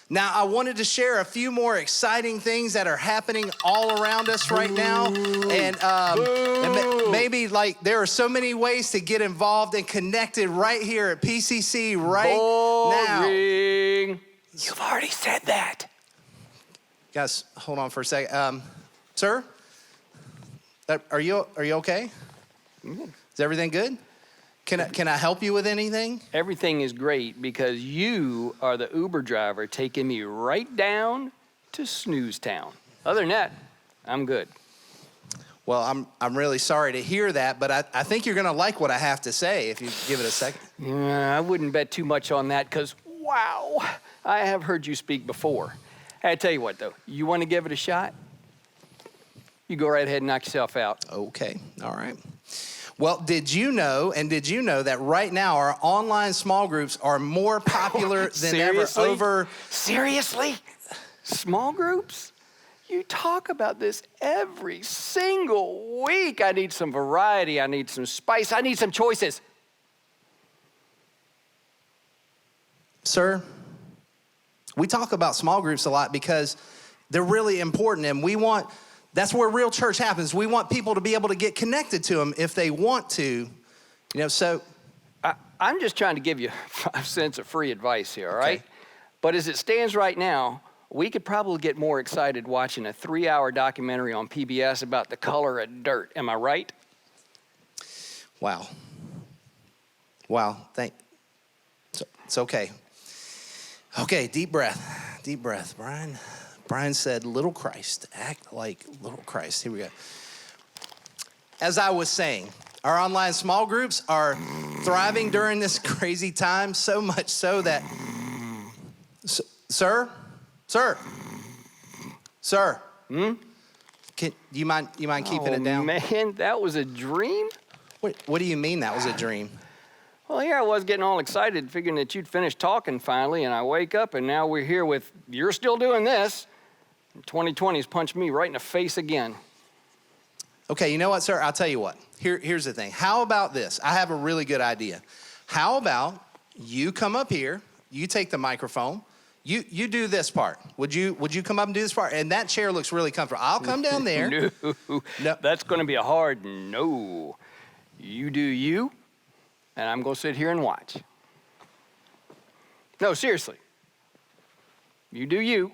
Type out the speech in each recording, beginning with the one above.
Now, I wanted to share a few more exciting things that are happening all around us right now. And maybe like there are so many ways to get involved and connected right here at PCC right now. You've already said that. Guys, hold on for a second. Sir, are you okay? Is everything good? Can I help you with anything? Everything is great because you are the Uber driver taking me right down to Snooze Town. Other than that, I'm good. Well, I'm really sorry to hear that, but I think you're going to like what I have to say if you give it a second. I wouldn't bet too much on that because, wow, I have heard you speak before. Hey, I tell you what, though, you want to give it a shot? You go right ahead and knock yourself out. Okay, all right. Well, did you know that right now our online small groups are more popular than ever? Seriously? Small groups? You talk about this every single week. I need some variety. I need some spice. I need some choices. Sir, we talk about small groups a lot because they're really important, and that's where real church happens. We want people to be able to get connected to them if they want to, so. I'm just trying to give you 5 cents of free advice here, all right? But as it stands right now, we could probably get more excited watching a 3-hour documentary on PBS about the color of dirt. Am I right? Wow, it's okay. Okay, deep breath, Brian. Brian said, little Christ, act like little Christ. Here we go. As I was saying, our online small groups are thriving during this crazy time, so much so that, Sir? Do you mind keeping it down? Oh, man, that was a dream? What do you mean that was a dream? Well, here I was getting all excited, figuring that you'd finished talking finally, and I wake up, and now we're here with, you're still doing this. 2020's punched me right in the face again. Okay, you know what, sir? I'll tell you what. Here's the thing. How about this? I have a really good idea. How about you come up here, you take the microphone, you do this part. Would you come up and do this part? And that chair looks really comfortable. I'll come down there. No, that's going to be a hard no. You do you, and I'm going to sit here and watch. No, seriously. You do you.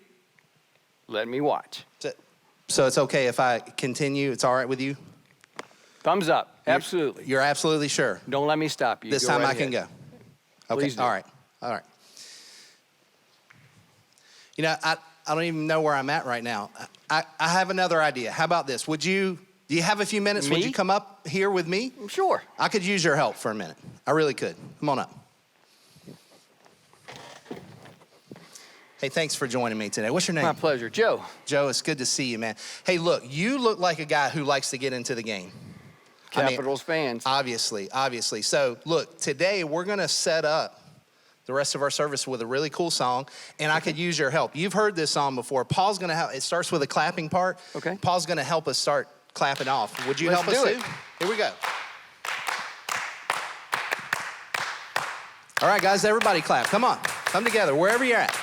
Let me watch. So it's okay if I continue? It's all right with you? Thumbs up. Absolutely. You're absolutely sure? Don't let me stop you. This time I can go. Okay. Please do. All right. I don't even know where I'm at right now. I have another idea. How about this? Do you have a few minutes? Me? Would you come up here with me? Sure. I could use your help for a minute. I really could. Come on up. Hey, thanks for joining me today. What's your name? My pleasure. Joe. Joe, it's good to see you, man. Hey, look, you look like a guy who likes to get into the game. Capitals fans. Obviously. So, look, today we're going to set up the rest of our service with a really cool song, and I could use your help. You've heard this song before. Paul's going to help. It starts with a clapping part. Okay. Paul's going to help us start clapping off. Would you help us too? Here we go. All right, guys, everybody clap. Come on. Come together, wherever you're at.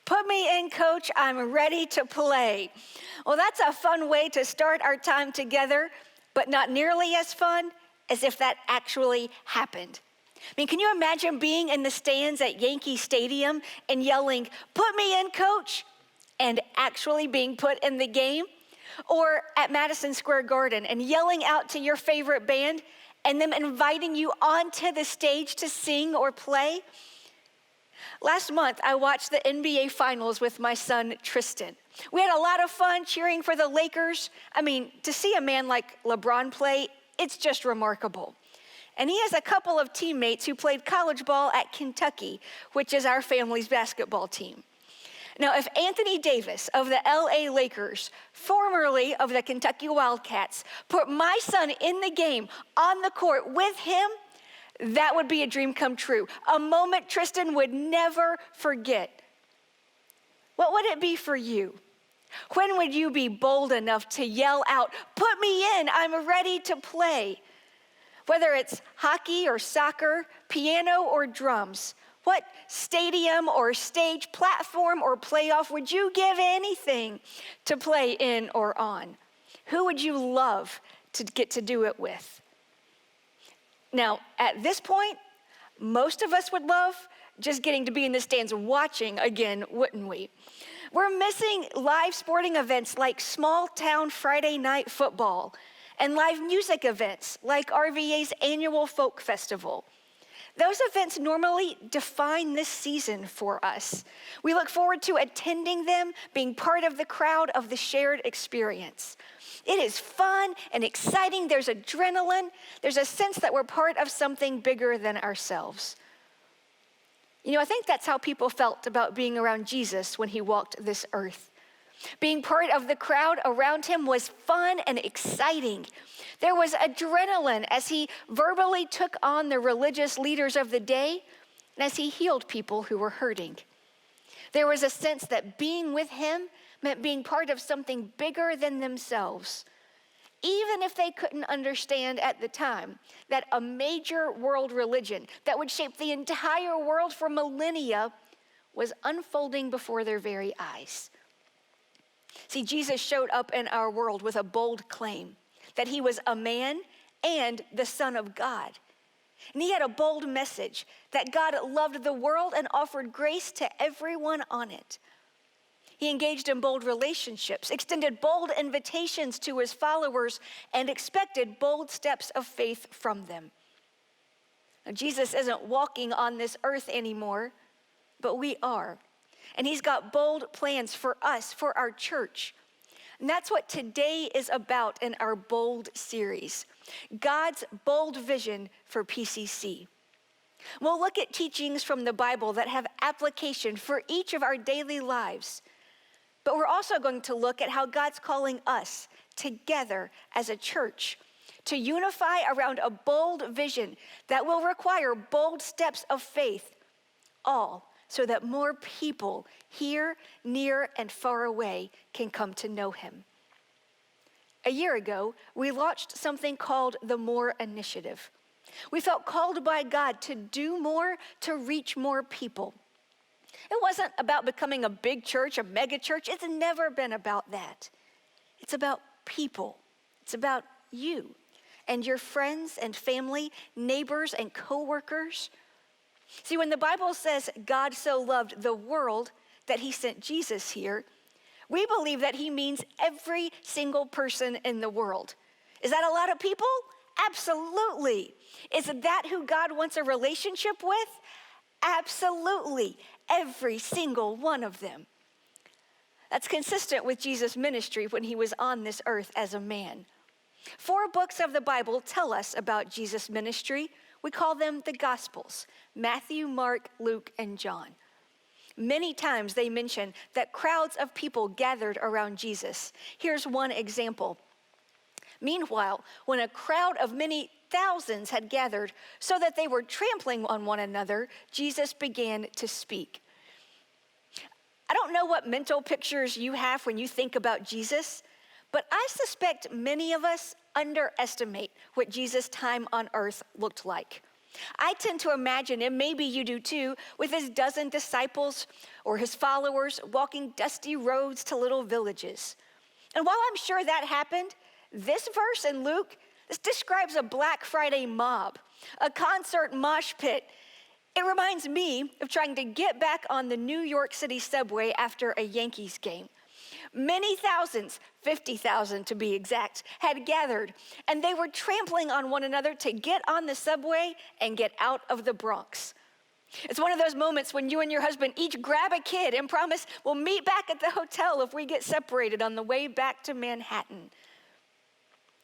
Put me in, coach. I'm ready to play. Well, that's a fun way to start our time together, but not nearly as fun as if that actually happened. I mean, can you imagine being in the stands at Yankee Stadium and yelling, "Put me in, coach," and actually being put in the game? Or at Madison Square Garden and yelling out to your favorite band and them inviting you onto the stage to sing or play? Last month, I watched the NBA Finals with my son, Tristan. We had a lot of fun cheering for the Lakers. I mean, to see a man like LeBron play, it's just remarkable. And he has a couple of teammates who played college ball at Kentucky, which is our family's basketball team. Now, if Anthony Davis of the LA Lakers, formerly of the Kentucky Wildcats, put my son in the game on the court with him, that would be a dream come true. A moment Tristan would never forget. What would it be for you? When would you be bold enough to yell out, "Put me in, I'm ready to play"? Whether it's hockey or soccer, piano or drums, what stadium or stage, platform or playoff would you give anything to play in or on? Who would you love to get to do it with? Now, at this point, most of us would love just getting to be in the stands watching again, wouldn't we? We're missing live sporting events like small town Friday night football and live music events like RVA's annual folk festival. Those events normally define this season for us. We look forward to attending them, being part of the crowd of the shared experience. It is fun and exciting. There's adrenaline. There's a sense that we're part of something bigger than ourselves. You know, I think that's how people felt about being around Jesus when he walked this earth. Being part of the crowd around him was fun and exciting. There was adrenaline as he verbally took on the religious leaders of the day and as he healed people who were hurting. There was a sense that being with him meant being part of something bigger than themselves, even if they couldn't understand at the time that a major world religion that would shape the entire world for millennia was unfolding before their very eyes. See, Jesus showed up in our world with a bold claim that he was a man and the Son of God. And he had a bold message that God loved the world and offered grace to everyone on it. He engaged in bold relationships, extended bold invitations to his followers, and expected bold steps of faith from them. Now, Jesus isn't walking on this earth anymore, but we are. And he's got bold plans for us, for our church. And that's what today is about in our Bold series, God's bold vision for PCC. We'll look at teachings from the Bible that have application for each of our daily lives. But we're also going to look at how God's calling us together as a church to unify around a bold vision that will require bold steps of faith, all so that more people here, near, and far away can come to know him. A year ago, we launched something called the More Initiative. We felt called by God to do more, to reach more people. It wasn't about becoming a big church, a mega church. It's never been about that. It's about people. It's about you and your friends and family, neighbors and coworkers. See, when the Bible says God so loved the world that he sent Jesus here, we believe that he means every single person in the world. Is that a lot of people? Absolutely. Is that who God wants a relationship with? Absolutely. Every single one of them. That's consistent with Jesus' ministry when he was on this earth as a man. 4 books of the Bible tell us about Jesus' ministry. We call them the Gospels: Matthew, Mark, Luke, and John. Many times they mention that crowds of people gathered around Jesus. Here's one example. Meanwhile, when a crowd of many thousands had gathered so that they were trampling on one another, Jesus began to speak. I don't know what mental pictures you have when you think about Jesus, but I suspect many of us underestimate what Jesus' time on earth looked like. I tend to imagine, and maybe you do too, with his dozen disciples or his followers walking dusty roads to little villages. And while I'm sure that happened, this verse in Luke, this describes a Black Friday mob, a concert mosh pit. It reminds me of trying to get back on the New York City subway after a Yankees game. Many thousands, 50,000 to be exact, had gathered, and they were trampling on one another to get on the subway and get out of the Bronx. It's one of those moments when you and your husband each grab a kid and promise we'll meet back at the hotel if we get separated on the way back to Manhattan.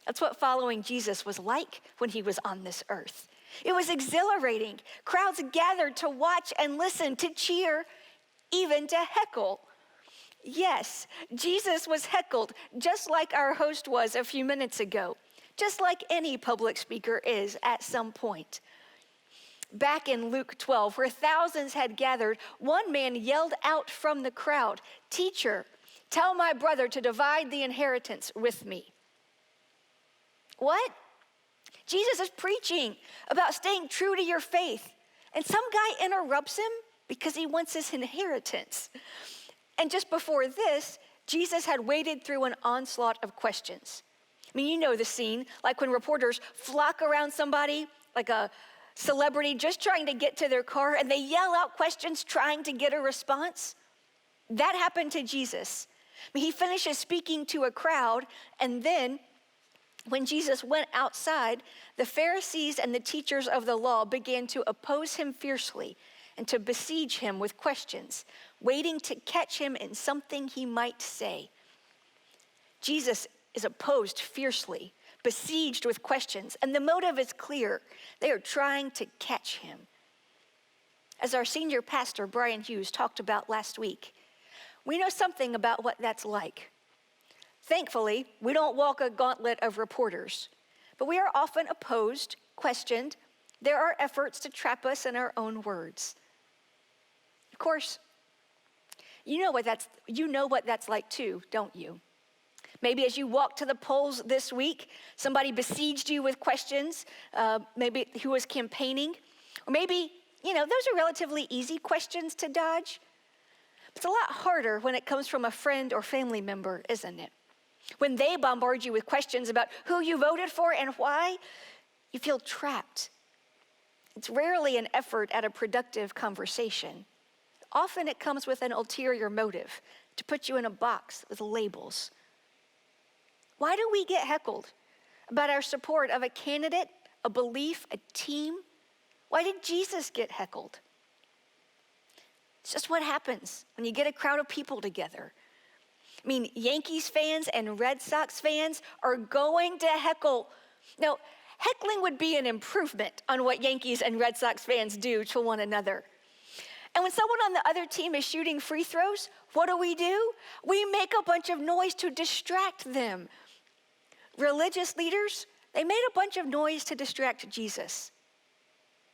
That's what following Jesus was like when he was on this earth. It was exhilarating. Crowds gathered to watch and listen, to cheer, even to heckle. Yes, Jesus was heckled just like our host was a few minutes ago, just like any public speaker is at some point. Back in Luke 12, where thousands had gathered, one man yelled out from the crowd, "Teacher, tell my brother to divide the inheritance with me." What? Jesus is preaching about staying true to your faith, and some guy interrupts him because he wants his inheritance. And just before this, Jesus had waded through an onslaught of questions. I mean, you know the scene, like when reporters flock around somebody, like a celebrity just trying to get to their car, and they yell out questions trying to get a response. That happened to Jesus. I mean, he finishes speaking to a crowd, and then when Jesus went outside, the Pharisees and the teachers of the law began to oppose him fiercely and to besiege him with questions, waiting to catch him in something he might say. Jesus is opposed fiercely, besieged with questions, and the motive is clear. They are trying to catch him. As our senior pastor, Brian Hughes, talked about last week, we know something about what that's like. Thankfully, we don't walk a gauntlet of reporters, but we are often opposed, questioned. There are efforts to trap us in our own words. Of course, you know what that's like too, don't you? Maybe as you walked to the polls this week, somebody besieged you with questions, maybe who was campaigning, or maybe, those are relatively easy questions to dodge. But it's a lot harder when it comes from a friend or family member, isn't it? When they bombard you with questions about who you voted for and why, you feel trapped. It's rarely an effort at a productive conversation. Often it comes with an ulterior motive to put you in a box with labels. Why do we get heckled about our support of a candidate, a belief, a team? Why did Jesus get heckled? It's just what happens when you get a crowd of people together. I mean, Yankees fans and Red Sox fans are going to heckle. Now, heckling would be an improvement on what Yankees and Red Sox fans do to one another. And when someone on the other team is shooting free throws, what do? We make a bunch of noise to distract them. Religious leaders, they made a bunch of noise to distract Jesus.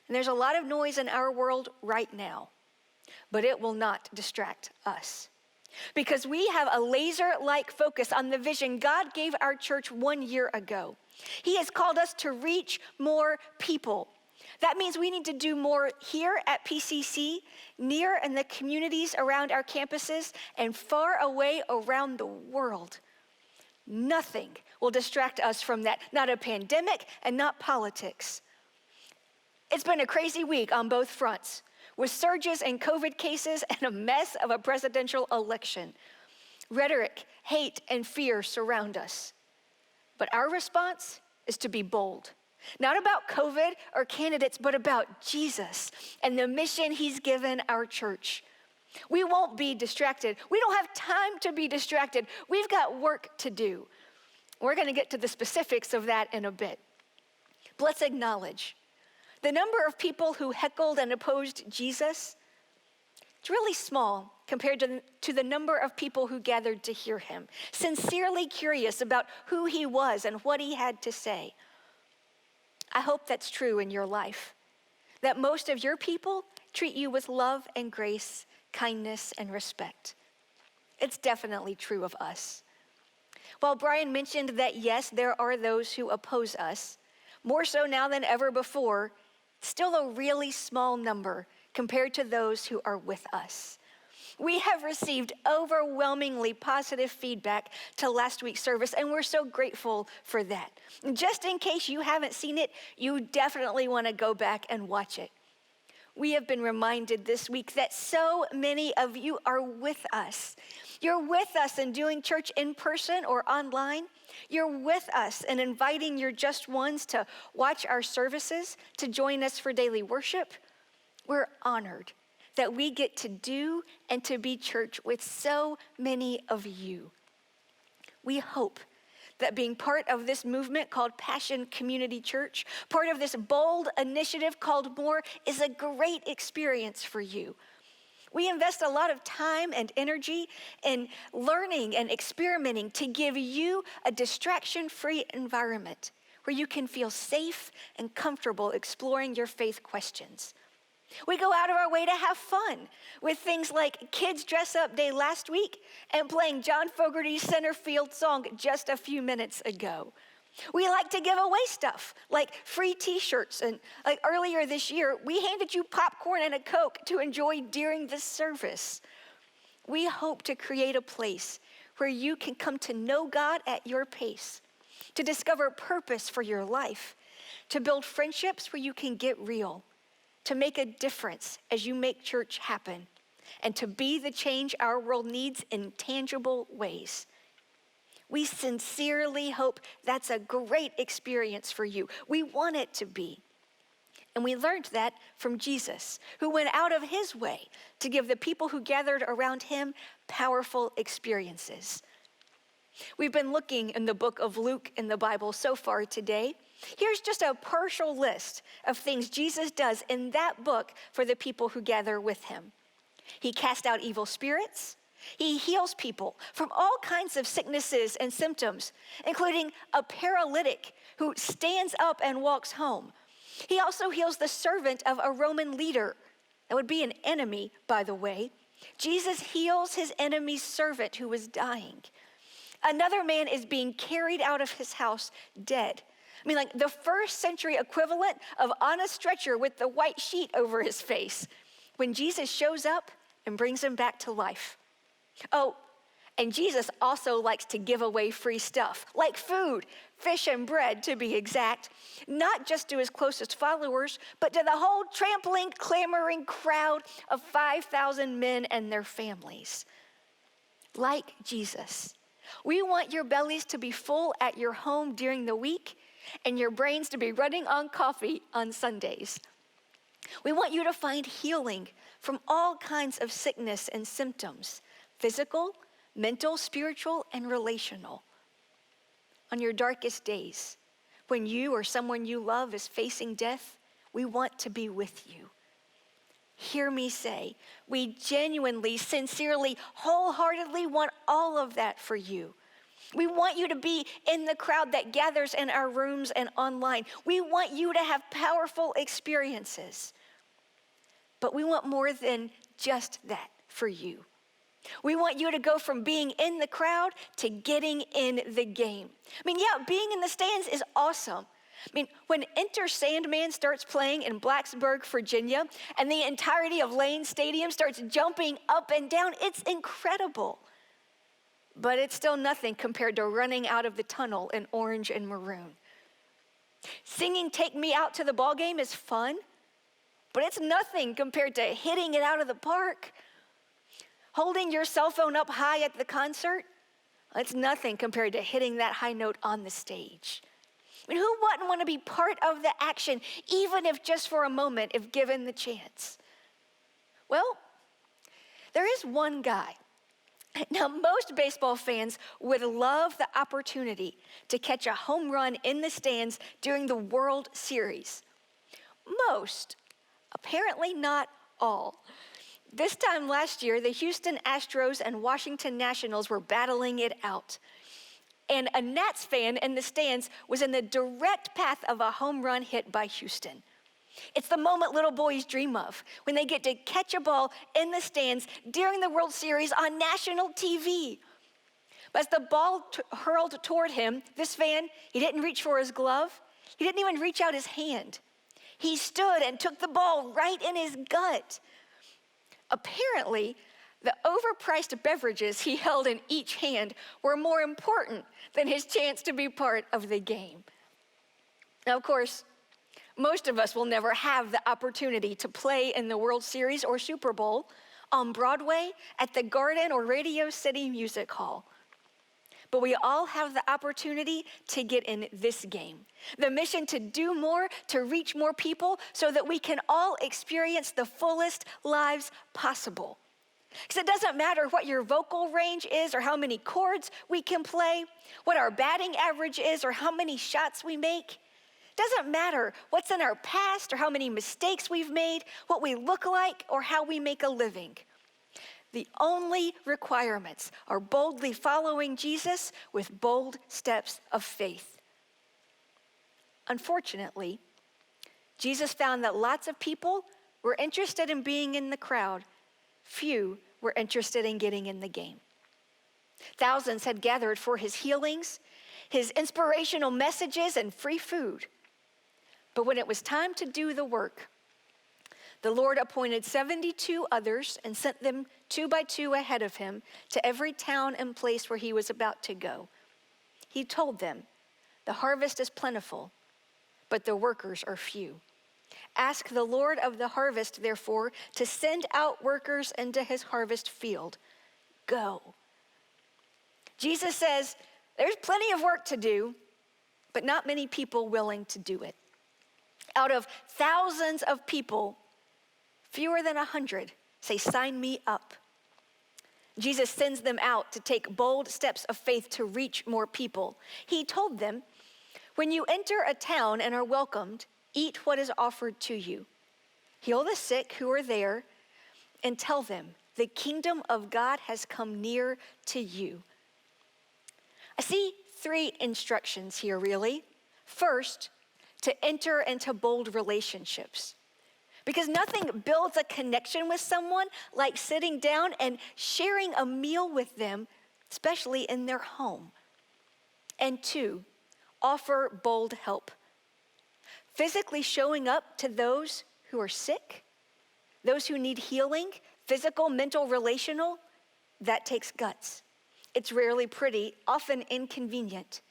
And there's a lot of noise in our world right now, but it will not distract us. Because we have a laser-like focus on the vision God gave our church 1 year ago. He has called us to reach more people. That means we need to do more here at PCC, near in the communities around our campuses, and far away around the world. Nothing will distract us from that, not a pandemic and not politics. It's been a crazy week on both fronts, with surges in COVID cases and a mess of a presidential election. Rhetoric, hate, and fear surround us. But our response is to be bold. Not about COVID or candidates, but about Jesus and the mission he's given our church. We won't be distracted. We don't have time to be distracted. We've got work to do. We're going to get to the specifics of that in a bit. But let's acknowledge the number of people who heckled and opposed Jesus. It's really small compared to the number of people who gathered to hear him, sincerely curious about who he was and what he had to say. I hope that's true in your life, that most of your people treat you with love and grace, kindness and respect. It's definitely true of us. While Brian mentioned that, yes, there are those who oppose us, more so now than ever before, still a really small number compared to those who are with us. We have received overwhelmingly positive feedback to last week's service, and we're so grateful for that. Just in case you haven't seen it, you definitely want to go back and watch it. We have been reminded this week that so many of you are with us. You're with us in doing church in person or online. You're with us in inviting your just ones to watch our services, to join us for daily worship. We're honored that we get to do and to be church with so many of you. We hope that being part of this movement called Passion Community Church, part of this bold initiative called More, is a great experience for you. We invest a lot of time and energy in learning and experimenting to give you a distraction-free environment where you can feel safe and comfortable exploring your faith questions. We go out of our way to have fun with things like Kids Dress Up Day last week and playing John Fogerty's Center Field song just a few minutes ago. We like to give away stuff like free t-shirts, and like earlier this year, we handed you popcorn and a Coke to enjoy during the service. We hope to create a place where you can come to know God at your pace, to discover purpose for your life, to build friendships where you can get real, to make a difference as you make church happen, and to be the change our world needs in tangible ways. We sincerely hope that's a great experience for you. We want it to be. And we learned that from Jesus, who went out of his way to give the people who gathered around him powerful experiences. We've been looking in the book of Luke in the Bible so far today. Here's just a partial list of things Jesus does in that book for the people who gather with him. He cast out evil spirits. He heals people from all kinds of sicknesses and symptoms, including a paralytic who stands up and walks home. He also heals the servant of a Roman leader. That would be an enemy, by the way. Jesus heals his enemy's servant who was dying. Another man is being carried out of his house dead. I mean, like the first century equivalent of on a stretcher with the white sheet over his face, when Jesus shows up and brings him back to life. Oh, and Jesus also likes to give away free stuff, like food, fish and bread to be exact, not just to his closest followers, but to the whole trampling, clamoring crowd of 5,000 men and their families. Like Jesus, we want your bellies to be full at your home during the week and your brains to be running on coffee on Sundays. We want you to find healing from all kinds of sickness and symptoms, physical, mental, spiritual, and relational. On your darkest days, when you or someone you love is facing death, we want to be with you. Hear me say, we genuinely, sincerely, wholeheartedly want all of that for you. We want you to be in the crowd that gathers in our rooms and online. We want you to have powerful experiences. But we want more than just that for you. We want you to go from being in the crowd to getting in the game. I mean, yeah, being in the stands is awesome. I mean, when Enter Sandman starts playing in Blacksburg, Virginia, and the entirety of Lane Stadium starts jumping up and down, it's incredible. But it's still nothing compared to running out of the tunnel in orange and maroon. Singing Take Me Out to the Ball Game is fun, but it's nothing compared to hitting it out of the park. Holding your cell phone up high at the concert, it's nothing compared to hitting that high note on the stage. I mean, who wouldn't want to be part of the action, even if just for a moment, if given the chance? Well, there is one guy. Now, most baseball fans would love the opportunity to catch a home run in the stands during the World Series. Most, apparently not all. This time last year, the Houston Astros and Washington Nationals were battling it out. And a Nats fan in the stands was in the direct path of a home run hit by Houston. It's the moment little boys dream of, when they get to catch a ball in the stands during the World Series on national TV. But as the ball hurled toward him, this fan, he didn't reach for his glove. He didn't even reach out his hand. He stood and took the ball right in his gut. Apparently, the overpriced beverages he held in each hand were more important than his chance to be part of the game. Now, of course, most of us will never have the opportunity to play in the World Series or Super Bowl, on Broadway, at the Garden or Radio City Music Hall. But we all have the opportunity to get in this game. The mission to do more, to reach more people, so that we can all experience the fullest lives possible. Because it doesn't matter what your vocal range is or how many chords we can play, what our batting average is or how many shots we make. It doesn't matter what's in our past or how many mistakes we've made, what we look like or how we make a living. The only requirements are boldly following Jesus with bold steps of faith. Unfortunately, Jesus found that lots of people were interested in being in the crowd. Few were interested in getting in the game. Thousands had gathered for his healings, his inspirational messages, and free food. But when it was time to do the work, the Lord appointed 72 others and sent them 2 by 2 ahead of him to every town and place where he was about to go. He told them, "The harvest is plentiful, but the workers are few. Ask the Lord of the harvest, therefore, to send out workers into his harvest field. Go." Jesus says there's plenty of work to do, but not many people willing to do it. Out of thousands of people, fewer than 100 say, "Sign me up." Jesus sends them out to take bold steps of faith to reach more people. He told them, "When you enter a town and are welcomed, eat what is offered to you. Heal the sick who are there, and tell them, the kingdom of God has come near to you." I see 3 instructions here, really. First, to enter into bold relationships. Because nothing builds a connection with someone like sitting down and sharing a meal with them, especially in their home. And 2, offer bold help. Physically showing up to those who are sick, those who need healing, physical, mental, relational, that takes guts. It's rarely pretty, often inconvenient,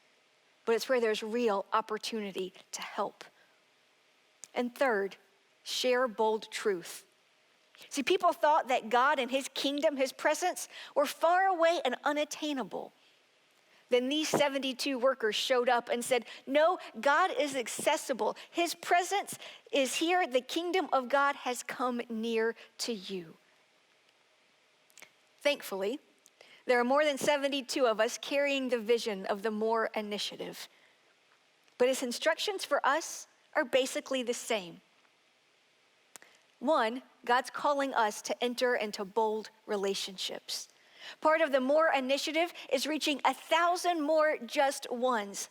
but it's where there's real opportunity to help. And third, share bold truth. See, people thought that God and his kingdom, his presence, were far away and unattainable. Then these 72 workers showed up and said, "No, God is accessible. His presence is here. The kingdom of God has come near to you." Thankfully, there are more than 72 of us carrying the vision of the More Initiative. But his instructions for us are basically the same. 1, God's calling us to enter into bold relationships. Part of the More Initiative is reaching 1,000 more just ones.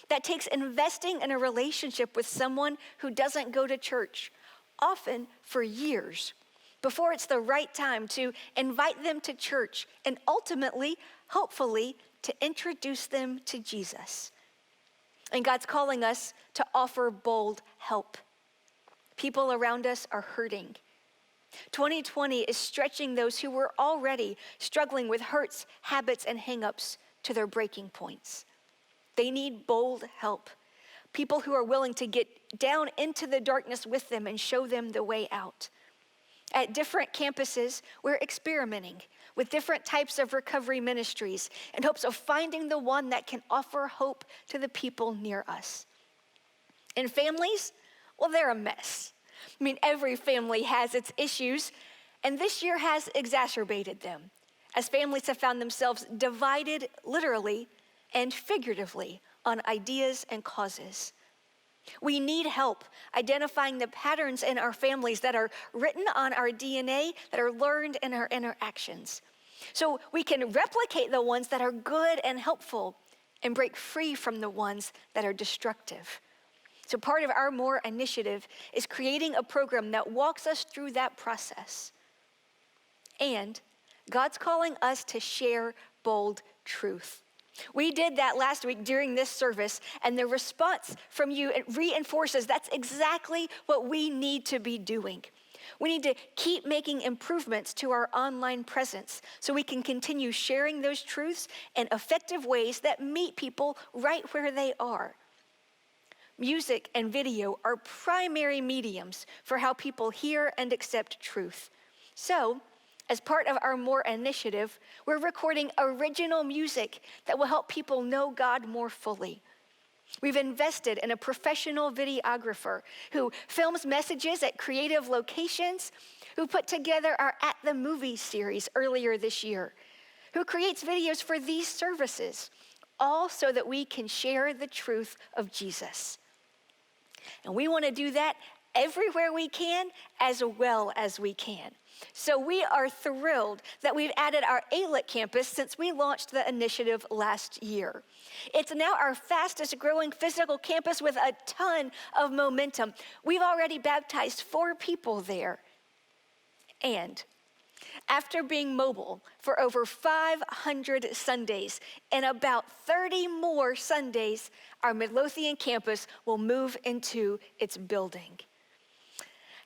That takes investing in a relationship with someone who doesn't go to church, often for years, before it's the right time to invite them to church and ultimately, hopefully, to introduce them to Jesus. And God's calling us to offer bold help. People around us are hurting. 2020 is stretching those who were already struggling with hurts, habits, and hang-ups to their breaking points. They need bold help. People who are willing to get down into the darkness with them and show them the way out. At different campuses, we're experimenting with different types of recovery ministries in hopes of finding the one that can offer hope to the people near us. In families, well, they're a mess. I mean, every family has its issues, and this year has exacerbated them, as families have found themselves divided literally and figuratively on ideas and causes. We need help identifying the patterns in our families that are written on our DNA, that are learned in our interactions, so we can replicate the ones that are good and helpful and break free from the ones that are destructive. So part of our More Initiative is creating a program that walks us through that process. And God's calling us to share bold truth. We did that last week during this service, and the response from you, it reinforces that's exactly what we need to be doing. We need to keep making improvements to our online presence so we can continue sharing those truths in effective ways that meet people right where they are. Music and video are primary mediums for how people hear and accept truth. So, as part of our More Initiative, we're recording original music that will help people know God more fully. We've invested in a professional videographer who films messages at creative locations, who put together our At the Movie series earlier this year, who creates videos for these services, all so that we can share the truth of Jesus. And we want to do that everywhere we can, as well as we can. So we are thrilled that we've added our Aylet campus since we launched the initiative last year. It's now our fastest growing physical campus with a ton of momentum. We've already baptized 4 people there. And after being mobile for over 500 Sundays and about 30 more Sundays, our Midlothian campus will move into its building.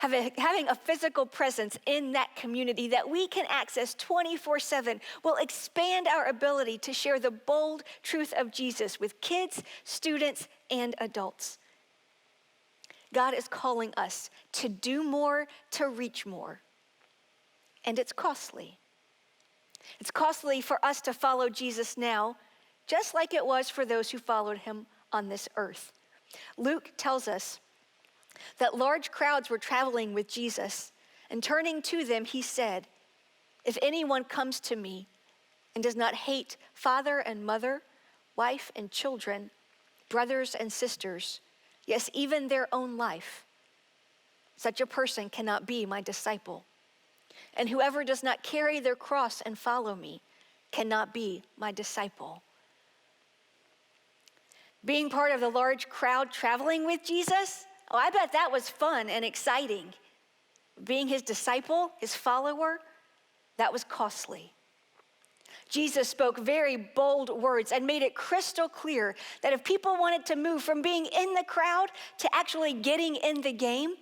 Having a physical presence in that community that we can access 24/7 will expand our ability to share the bold truth of Jesus with kids, students, and adults. God is calling us to do more, to reach more. And it's costly. It's costly for us to follow Jesus now, just like it was for those who followed him on this earth. Luke tells us that large crowds were traveling with Jesus, and turning to them, he said, "If anyone comes to me and does not hate father and mother, wife and children, brothers and sisters, yes, even their own life, such a person cannot be my disciple. And whoever does not carry their cross and follow me cannot be my disciple." Being part of the large crowd traveling with Jesus, I bet that was fun and exciting. Being his disciple, his follower, that was costly. Jesus spoke very bold words and made it crystal clear that if people wanted to move from being in the crowd to actually getting in the game,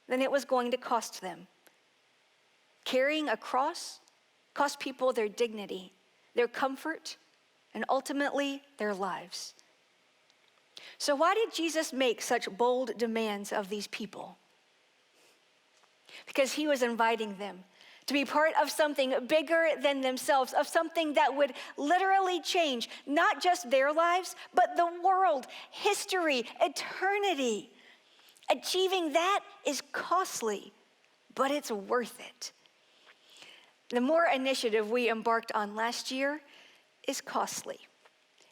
then it was going to cost them. Carrying a cross cost people their dignity, their comfort, and ultimately their lives. So why did Jesus make such bold demands of these people? Because he was inviting them to be part of something bigger than themselves, of something that would literally change not just their lives, but the world, history, eternity. Achieving that is costly, but it's worth it. The More initiative we embarked on last year is costly.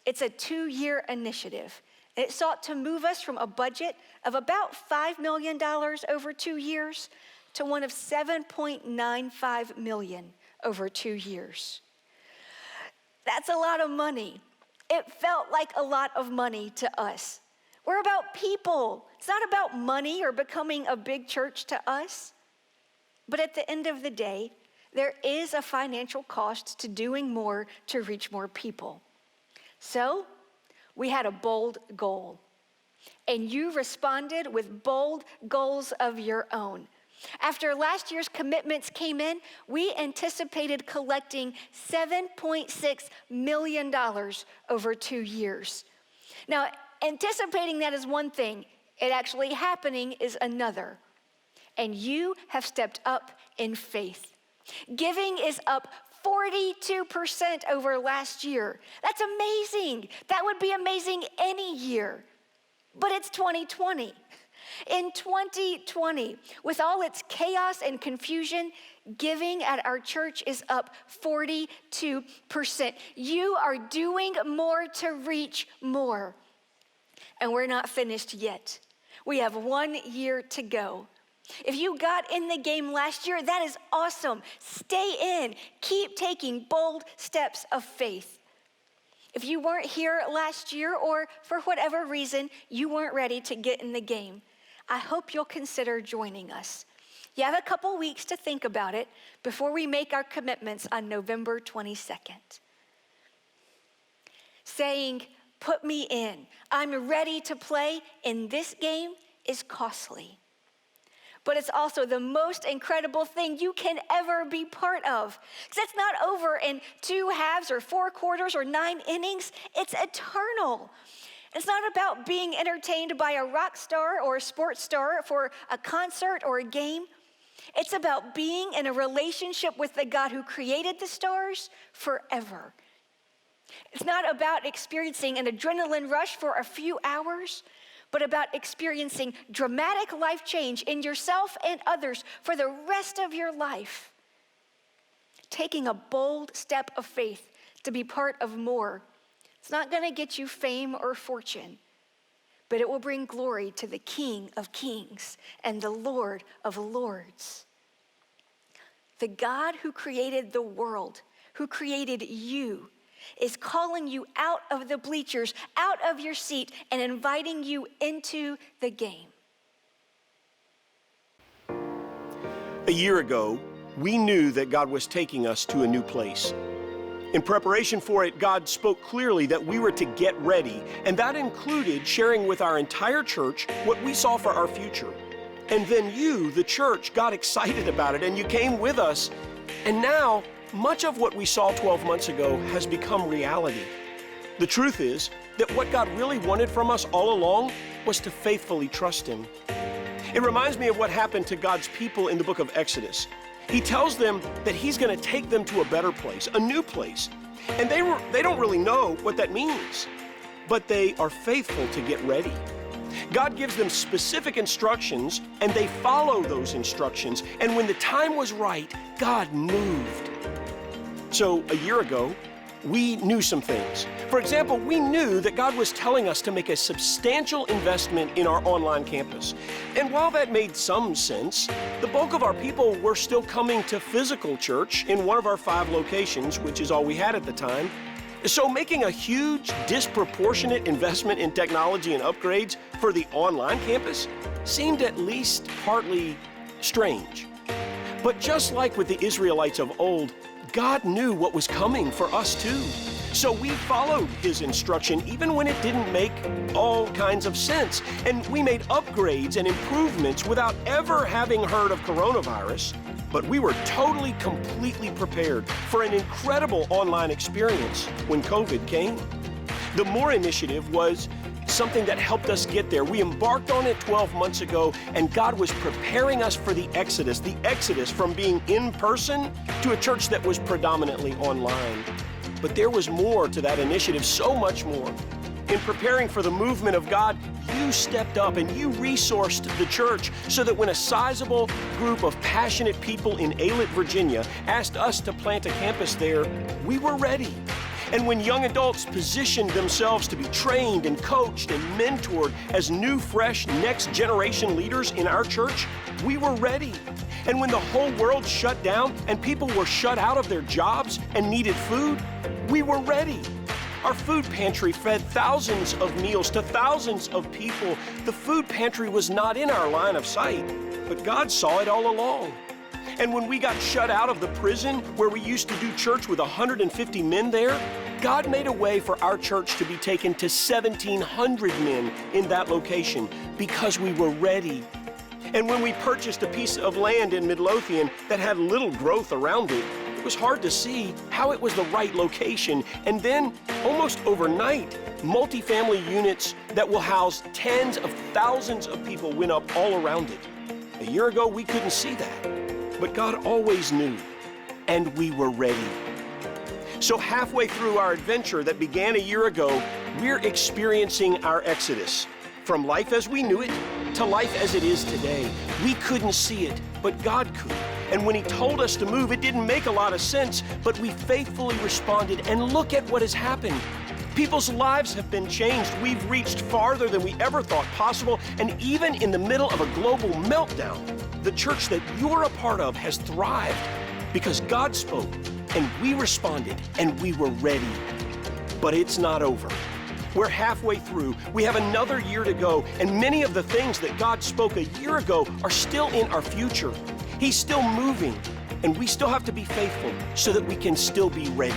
It's a 2-year initiative. It sought to move us from a budget of about $5 million over 2 years to one of $7.95 million over 2 years. That's a lot of money. It felt like a lot of money to us. We're about people. It's not about money or becoming a big church to us. But at the end of the day, there is a financial cost to doing more to reach more people. So, we had a bold goal, and you responded with bold goals of your own. After last year's commitments came in, we anticipated collecting $7.6 million over 2 years. Now, anticipating that is one thing, it actually happening is another. And you have stepped up in faith. Giving is up 42% over last year. That's amazing. That would be amazing any year. But it's 2020. In 2020, with all its chaos and confusion, giving at our church is up 42%. You are doing more to reach more. And we're not finished yet. We have 1 year to go. If you got in the game last year, that is awesome. Stay in. Keep taking bold steps of faith. If you weren't here last year, or for whatever reason you weren't ready to get in the game, I hope you'll consider joining us. You have a couple weeks to think about it before we make our commitments on November 22nd. Saying, "Put me in. I'm ready to play in this game," is costly. But it's also the most incredible thing you can ever be part of. Because it's not over in 2 halves or 4 quarters or 9 innings. It's eternal. It's not about being entertained by a rock star or a sports star for a concert or a game. It's about being in a relationship with the God who created the stars forever. It's not about experiencing an adrenaline rush for a few hours, but about experiencing dramatic life change in yourself and others for the rest of your life. Taking a bold step of faith to be part of more. It's not going to get you fame or fortune, but it will bring glory to the King of Kings and the Lord of Lords. The God who created the world, who created you, is calling you out of the bleachers, out of your seat, and inviting you into the game. A year ago, we knew that God was taking us to a new place. In preparation for it, God spoke clearly that we were to get ready, and that included sharing with our entire church what we saw for our future. And then you, the church, got excited about it, and you came with us. And now, much of what we saw 12 months ago has become reality. The truth is that what God really wanted from us all along was to faithfully trust Him. It reminds me of what happened to God's people in the book of Exodus. He tells them that He's going to take them to a better place, a new place. And they don't really know what that means, but they are faithful to get ready. God gives them specific instructions, and they follow those instructions. And when the time was right, God moved. So a year ago, we knew some things. For example, we knew that God was telling us to make a substantial investment in our online campus. And while that made some sense, the bulk of our people were still coming to physical church in one of our 5 locations, which is all we had at the time. So making a huge, disproportionate investment in technology and upgrades for the online campus seemed at least partly strange. But just like with the Israelites of old, God knew what was coming for us too. So we followed His instruction even when it didn't make all kinds of sense. And we made upgrades and improvements without ever having heard of coronavirus. But we were totally, completely prepared for an incredible online experience when COVID came. The More Initiative was something that helped us get there. We embarked on it 12 months ago, and God was preparing us for the exodus from being in person to a church that was predominantly online. But there was more to that initiative, so much more. In preparing for the movement of God, you stepped up and you resourced the church so that when a sizable group of passionate people in Alet, Virginia asked us to plant a campus there, we were ready. And when young adults positioned themselves to be trained and coached and mentored as new, fresh, next generation leaders in our church, we were ready. And when the whole world shut down and people were shut out of their jobs and needed food, we were ready. Our food pantry fed thousands of meals to thousands of people. The food pantry was not in our line of sight, but God saw it all along. And when we got shut out of the prison where we used to do church with 150 men there, God made a way for our church to be taken to 1,700 men in that location because we were ready. And when we purchased a piece of land in Midlothian that had little growth around it, it was hard to see how it was the right location. And then, almost overnight, multifamily units that will house tens of thousands of people went up all around it. A year ago, we couldn't see that, but God always knew, and we were ready. So halfway through our adventure that began a year ago, we're experiencing our exodus. From life as we knew it to life as it is today. We couldn't see it, but God could. And when He told us to move, it didn't make a lot of sense, but we faithfully responded, and look at what has happened. People's lives have been changed. We've reached farther than we ever thought possible, and even in the middle of a global meltdown, the church that you're a part of has thrived because God spoke, and we responded, and we were ready. But it's not over. We're halfway through. We have another year to go, and many of the things that God spoke a year ago are still in our future. He's still moving, and we still have to be faithful so that we can still be ready.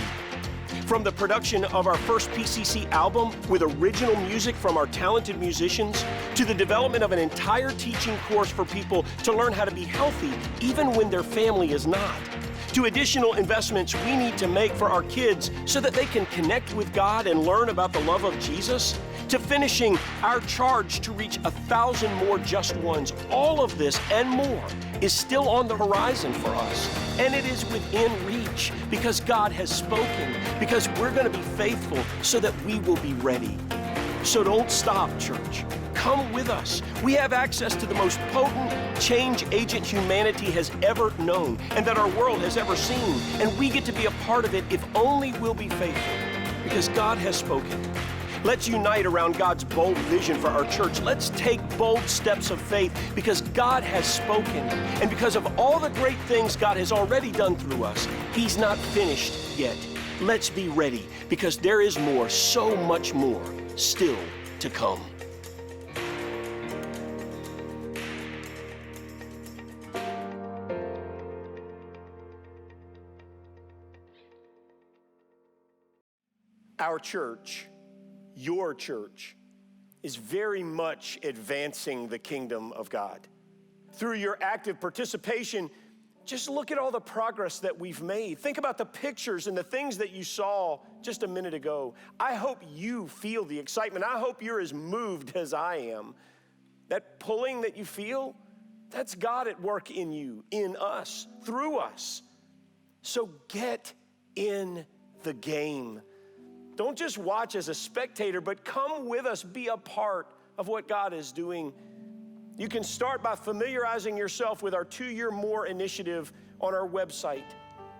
From the production of our first PCC album with original music from our talented musicians, to the development of an entire teaching course for people to learn how to be healthy even when their family is not, to additional investments we need to make for our kids so that they can connect with God and learn about the love of Jesus, to finishing our charge to reach 1,000 more just ones. All of this and more is still on the horizon for us. And it is within reach because God has spoken, because we're going to be faithful so that we will be ready. So don't stop, church. Come with us. We have access to the most potent change agent humanity has ever known and that our world has ever seen. And we get to be a part of it if only we'll be faithful, because God has spoken. Let's unite around God's bold vision for our church. Let's take bold steps of faith because God has spoken. And because of all the great things God has already done through us, He's not finished yet. Let's be ready because there is more, so much more still to come. Our church, your church, is very much advancing the kingdom of God. Through your active participation, just look at all the progress that we've made. Think about the pictures and the things that you saw just a minute ago. I hope you feel the excitement. I hope you're as moved as I am. That pulling that you feel, that's God at work in you, in us, through us. So get in the game. Don't just watch as a spectator, but come with us, be a part of what God is doing. You can start by familiarizing yourself with our 2-year more initiative on our website.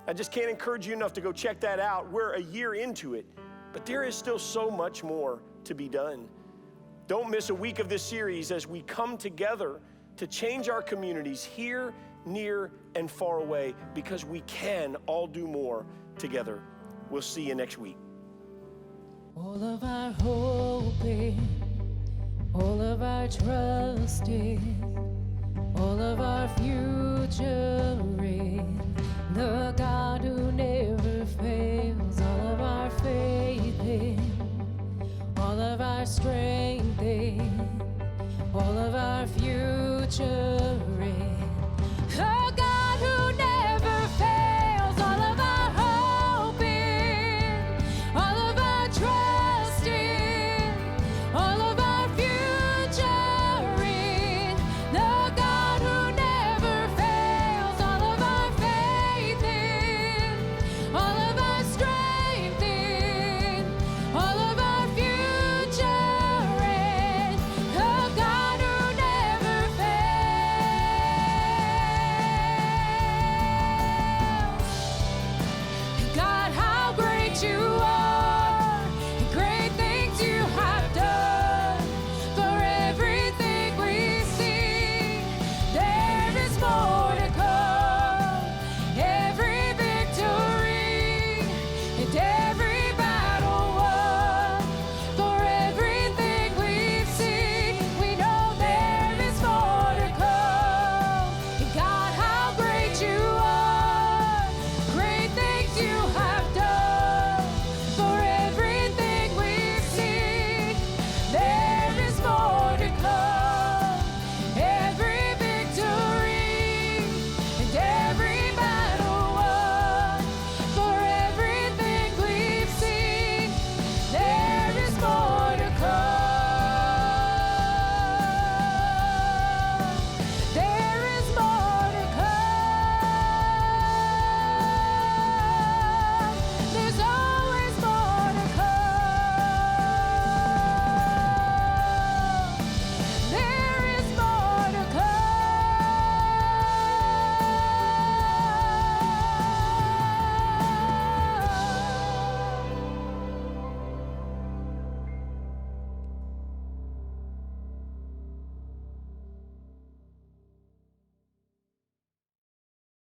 I just can't encourage you enough to go check that out. We're a year into it, but there is still so much more to be done. Don't miss a week of this series as we come together to change our communities here, near, and far away, because we can all do more together. We'll see you next week. All of our hoping, all of our trusting